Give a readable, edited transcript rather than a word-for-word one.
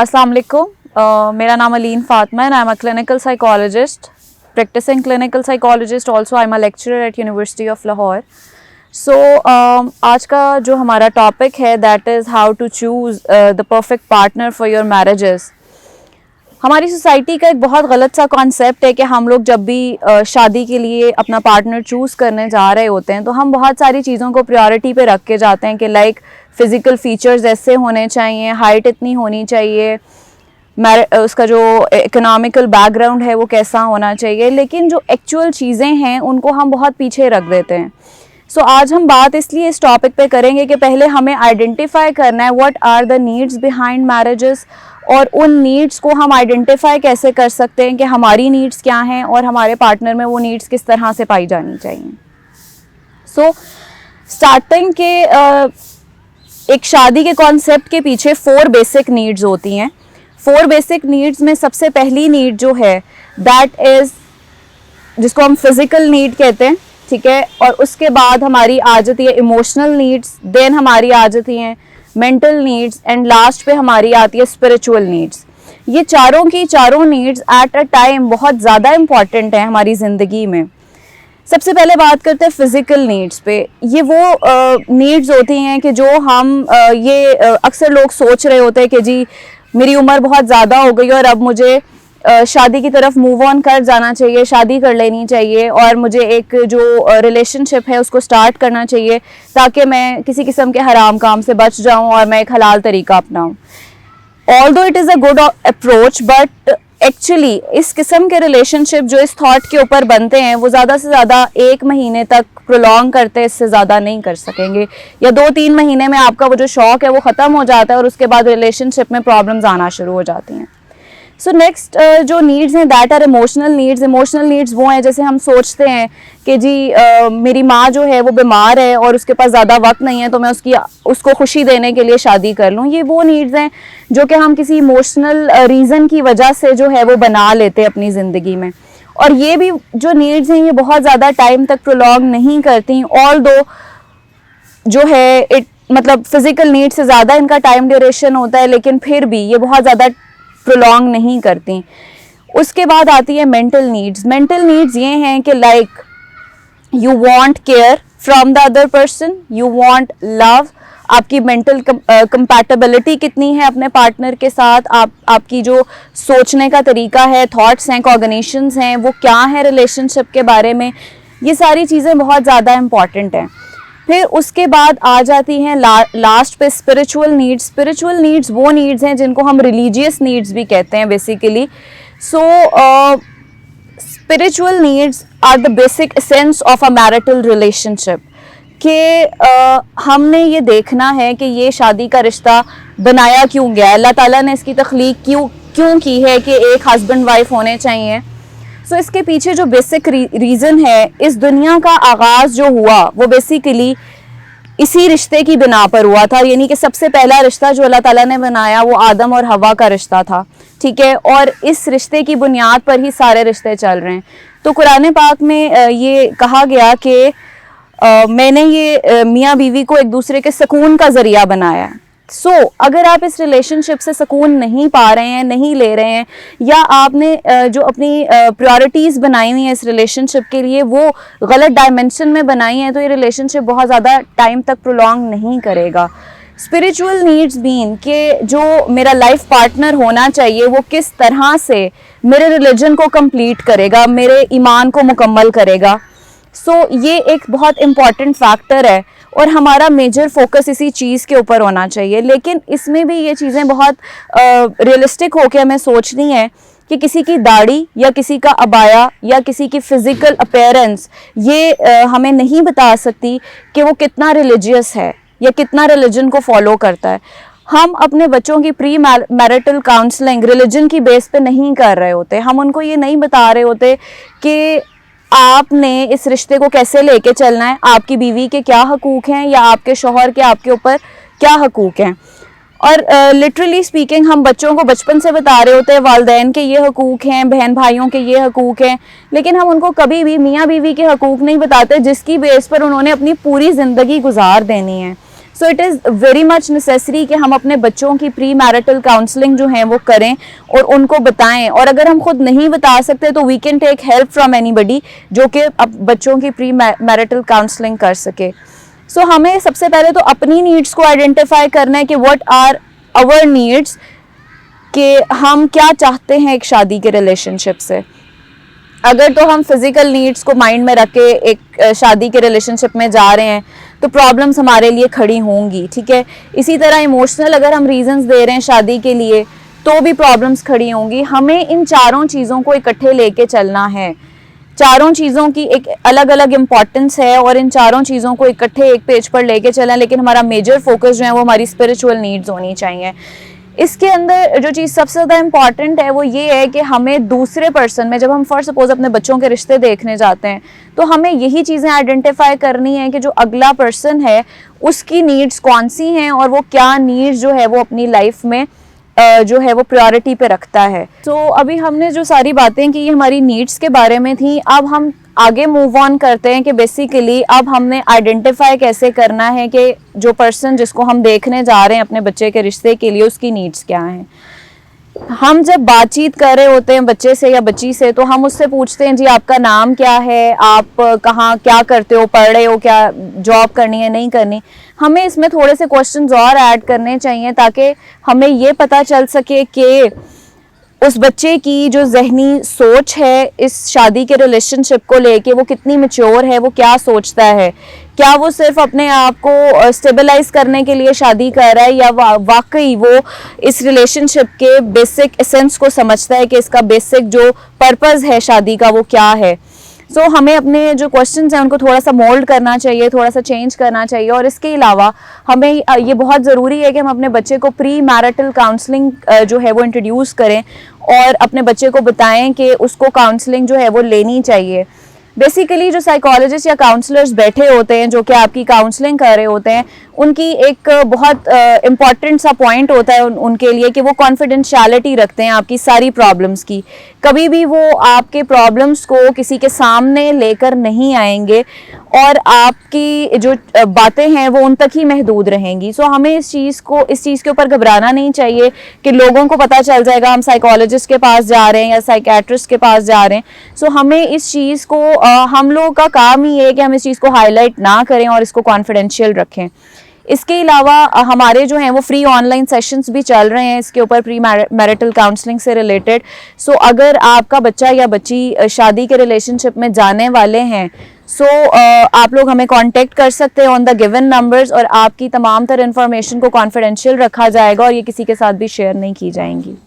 अस्सलाम वालेकुम। मेरा नाम अलीन फातिमा है। I am a clinical psychologist, practicing clinical psychologist, also I'm a lecturer at University of Lahore. So आज का जो हमारा टॉपिक है that is how to choose the perfect partner for your marriages. हमारी सोसाइटी का एक बहुत गलत सा कॉन्सेप्ट है कि हम लोग जब भी शादी के लिए अपना पार्टनर चूज़ करने जा रहे होते हैं तो हम बहुत सारी चीज़ों को प्रायोरिटी पे रख के जाते हैं कि लाइक फ़िज़िकल फीचर्स ऐसे होने चाहिए, हाइट इतनी होनी चाहिए, उसका जो इकोनॉमिकल बैकग्राउंड है वो कैसा होना चाहिए, लेकिन जो एक्चुअल चीज़ें हैं उनको हम बहुत पीछे रख देते हैं। सो आज हम बात इसलिए इस टॉपिक पे करेंगे कि पहले हमें आइडेंटिफाई करना है what are the needs behind marriages, और उन नीड्स को हम आइडेंटिफाई कैसे कर सकते हैं कि हमारी नीड्स क्या हैं और हमारे पार्टनर में वो नीड्स किस तरह से पाई जानी चाहिए। सो स्टार्टिंग के एक शादी के कॉन्सेप्ट के पीछे 4 बेसिक नीड्स होती हैं। 4 बेसिक नीड्स में सबसे पहली नीड जो है दैट इज़ जिसको हम फिज़िकल नीड कहते हैं, ठीक है, और उसके बाद हमारी आ जाती है इमोशनल नीड्स, देन हमारी आ जाती हैं मेंटल नीड्स, एंड लास्ट पे हमारी आती है स्पिरिचुअल नीड्स। ये चारों की चारों नीड्स एट अ टाइम बहुत ज़्यादा इम्पॉर्टेंट है हमारी ज़िंदगी में। सबसे पहले बात करते हैं फिज़िकल नीड्स पे। ये वो नीड्स होती हैं कि जो हम अक्सर लोग सोच रहे होते हैं कि जी मेरी उम्र बहुत ज़्यादा हो गई और अब मुझे शादी की तरफ मूव ऑन कर जाना चाहिए, शादी कर लेनी चाहिए और मुझे एक जो रिलेशनशिप है उसको स्टार्ट करना चाहिए ताकि मैं किसी किस्म के हराम काम से बच जाऊं और मैं एक हलाल तरीका अपनाऊं। Although it is a good approach, but actually इस किस्म के रिलेशनशिप जो इस थॉट के ऊपर बनते हैं वो ज़्यादा से ज़्यादा 1 महीने तक प्रोलॉन्ग करते हैं, इससे ज़्यादा नहीं कर सकेंगे, या 2-3 महीने में आपका वो जो शौक है वो ख़त्म हो जाता है और उसके बाद रिलेशनशिप में प्रॉब्लम्स आना शुरू हो जाती हैं। सो नेक्स्ट जो नीड्स हैं that are emotional needs. Emotional needs वो हैं जैसे हम सोचते हैं कि जी मेरी माँ जो है वो बीमार है और उसके पास ज़्यादा वक्त नहीं है तो मैं उसको खुशी देने के लिए शादी कर लूँ। ये वो नीड्स हैं जो कि हम किसी इमोशनल रीज़न की वजह से जो है वो बना लेते हैं अपनी ज़िंदगी में, और ये भी जो नीड्स हैं ये बहुत ज़्यादा टाइम तक प्रोलॉन्ग नहीं करती। ऑल्दो जो है मतलब फ़िज़िकल नीड्स से ज़्यादा इनका टाइम ड्यूरेशन होता है, लेकिन फिर भी ये बहुत ज़्यादा प्रोलॉन्ग नहीं करती। उसके बाद आती है मेंटल नीड्स। मेंटल नीड्स ये हैं कि like you want care from the other person, you want love, आपकी मेंटल कंपैटिबिलिटी कितनी है अपने पार्टनर के साथ, आपकी जो सोचने का तरीका है, थॉट्स हैं, कॉग्निशंस हैं, वो क्या है रिलेशनशिप के बारे में, ये सारी चीज़ें बहुत ज़्यादा इम्पॉर्टेंट हैं। फिर उसके बाद आ जाती हैं लास्ट पे स्पिरिचुअल नीड्स। स्पिरिचुअल नीड्स वो नीड्स हैं जिनको हम रिलीजियस नीड्स भी कहते हैं basically. So spiritual needs are the basic essence of a marital relationship कि हमने ये देखना है कि ये शादी का रिश्ता बनाया क्यों गया, अल्लाह ताला ने इसकी तख्लीक क्यों की है कि एक हस्बैंड वाइफ होने चाहिए। सो इसके पीछे जो बेसिक रीज़न है, इस दुनिया का आगाज़ जो हुआ वो बेसिकली इसी रिश्ते की बिना पर हुआ था, यानी कि सबसे पहला रिश्ता जो अल्लाह ताला ने बनाया वो आदम और हवा का रिश्ता था, ठीक है, और इस रिश्ते की बुनियाद पर ही सारे रिश्ते चल रहे हैं। तो कुरान पाक में ये कहा गया कि मैंने ये मियाँ बीवी को एक दूसरे के सुकून का ज़रिया बनाया है। सो अगर आप इस रिलेशनशिप से सुकून नहीं पा रहे हैं, नहीं ले रहे हैं, या आपने जो अपनी प्रायोरिटीज़ बनाई हुई हैं इस रिलेशनशिप के लिए वो गलत डायमेंशन में बनाई हैं, तो ये रिलेशनशिप बहुत ज़्यादा टाइम तक प्रोलॉन्ग नहीं करेगा। स्पिरिचुअल नीड्स बीन कि जो मेरा लाइफ पार्टनर होना चाहिए वो किस तरह से मेरे रिलीजन को कंप्लीट करेगा, मेरे ईमान को मुकम्मल करेगा। सो ये एक बहुत इम्पॉर्टेंट फैक्टर है और हमारा मेजर फोकस इसी चीज़ के ऊपर होना चाहिए। लेकिन इसमें भी ये चीज़ें बहुत रियलिस्टिक होकर हमें सोचनी है कि किसी की दाढ़ी या किसी का अबाया या किसी की फ़िज़िकल अपीयरेंस ये हमें नहीं बता सकती कि वो कितना रिलीजियस है या कितना रिलीजन को फॉलो करता है। हम अपने बच्चों की प्री मैरिटल काउंसलिंग रिलीजन की बेस पे नहीं कर रहे होते। हम उनको ये नहीं बता रहे होते कि आपने इस रिश्ते को कैसे लेके चलना है, आपकी बीवी के क्या हकूक़ हैं या आपके शौहर के आपके ऊपर क्या हकूक़ हैं। और लिटरली स्पीकिंग हम बच्चों को बचपन से बता रहे होते हैं वालिदैन के ये हकूक़ हैं, बहन भाइयों के ये हकूक़ हैं, लेकिन हम उनको कभी भी मियाँ बीवी के हकूक़ नहीं बताते जिसकी बेस पर उन्होंने अपनी पूरी ज़िंदगी गुजार देनी है। So it is very much necessary कि हम अपने बच्चों की प्री मैरिटल काउंसलिंग जो है वो करें और उनको बताएं, और अगर हम खुद नहीं बता सकते तो we can take help from anybody जो कि अब बच्चों की प्री मैरिटल काउंसलिंग कर सके। सो हमें सबसे पहले तो अपनी नीड्स को आइडेंटिफाई करना है कि व्हाट आर आवर नीड्स, कि हम क्या चाहते हैं एक शादी के रिलेशनशिप से। अगर तो हम फिजिकल नीड्स को माइंड में रख के एक शादी के रिलेशनशिप में जा रहे हैं तो प्रॉब्लम्स हमारे लिए खड़ी होंगी, ठीक है। इसी तरह इमोशनल अगर हम रीजंस दे रहे हैं शादी के लिए तो भी प्रॉब्लम्स खड़ी होंगी। हमें इन चारों चीज़ों को इकट्ठे लेके चलना है। चारों चीज़ों की एक अलग अलग इम्पॉर्टेंस है और इन चारों चीज़ों को इकट्ठे एक पेज पर लेके चलें, लेकिन हमारा मेजर फोकस जो है वो हमारी स्पिरिचुअल नीड्स होनी चाहिए। इसके अंदर जो चीज़ सबसे ज़्यादा इम्पॉर्टेंट है वो ये है कि हमें दूसरे पर्सन में, जब हम फॉर सपोज अपने बच्चों के रिश्ते देखने जाते हैं तो हमें यही चीज़ें आइडेंटिफाई करनी है कि जो अगला पर्सन है उसकी नीड्स कौन सी हैं और वो क्या नीड्स जो है वो अपनी लाइफ में जो है वो प्रायोरिटी पे रखता है। तो अभी हमने जो सारी बातें की हमारी नीड्स के बारे में थी। अब हम आगे मूव ऑन करते हैं कि बेसिकली अब हमने आइडेंटिफाई कैसे करना है कि जो पर्सन जिसको हम देखने जा रहे हैं अपने बच्चे के रिश्ते के लिए उसकी नीड्स क्या हैं। हम जब बातचीत कर रहे होते हैं बच्चे से या बच्ची से तो हम उससे पूछते हैं जी आपका नाम क्या है, आप कहाँ क्या करते हो, पढ़ रहे हो, क्या जॉब करनी है नहीं करनी। हमें इसमें थोड़े से क्वेश्चंस और ऐड करने चाहिए ताकि हमें ये पता चल सके कि उस बच्चे की जो जहनी सोच है इस शादी के रिलेशनशिप को लेके वो कितनी मैच्योर है, वो क्या सोचता है। क्या वो सिर्फ अपने आप को स्टेबलाइज करने के लिए शादी कर रहा है या वाकई वो इस रिलेशनशिप के बेसिक एसेंस को समझता है कि इसका बेसिक जो पर्पस है शादी का वो क्या है। सो हमें अपने जो क्वेश्चंस हैं उनको थोड़ा सा मोल्ड करना चाहिए, थोड़ा सा चेंज करना चाहिए। और इसके अलावा हमें ये बहुत ज़रूरी है कि हम अपने बच्चे को प्री मैरिटल काउंसलिंग जो है वो इंट्रोड्यूस करें और अपने बच्चे को बताएं कि उसको काउंसलिंग जो है वो लेनी चाहिए। बेसिकली जो साइकोलॉजिस्ट या काउंसलर्स बैठे होते हैं जो कि आपकी काउंसलिंग कर रहे होते हैं उनकी एक बहुत इम्पॉर्टेंट सा पॉइंट होता है उनके लिए कि वो कॉन्फिडेंशियलिटी रखते हैं आपकी सारी प्रॉब्लम्स की। कभी भी वो आपके प्रॉब्लम्स को किसी के सामने लेकर नहीं आएंगे और आपकी जो बातें हैं वो उन तक ही महदूद रहेंगी। सो हमें इस चीज़ के ऊपर घबराना नहीं चाहिए कि लोगों को पता चल जाएगा हम साइकोलॉजिस्ट के पास जा रहे हैं या साइकेट्रिस्ट के पास जा रहे हैं। सो हमें इस चीज़ को हम लोगों का काम ही है कि हम इस चीज़ को हाईलाइट ना करें और इसको कॉन्फिडेंशियल रखें। इसके अलावा हमारे जो हैं वो फ्री ऑनलाइन सेशंस भी चल रहे हैं इसके ऊपर प्री मैरिटल काउंसलिंग से रिलेटेड। सो अगर आपका बच्चा या बच्ची शादी के रिलेशनशिप में जाने वाले हैं सो आप लोग हमें कांटेक्ट कर सकते हैं ऑन द गिवन नंबर्स और आपकी तमाम तरह इन्फॉर्मेशन को कॉन्फिडेंशियल रखा जाएगा और ये किसी के साथ भी शेयर नहीं की जाएंगी।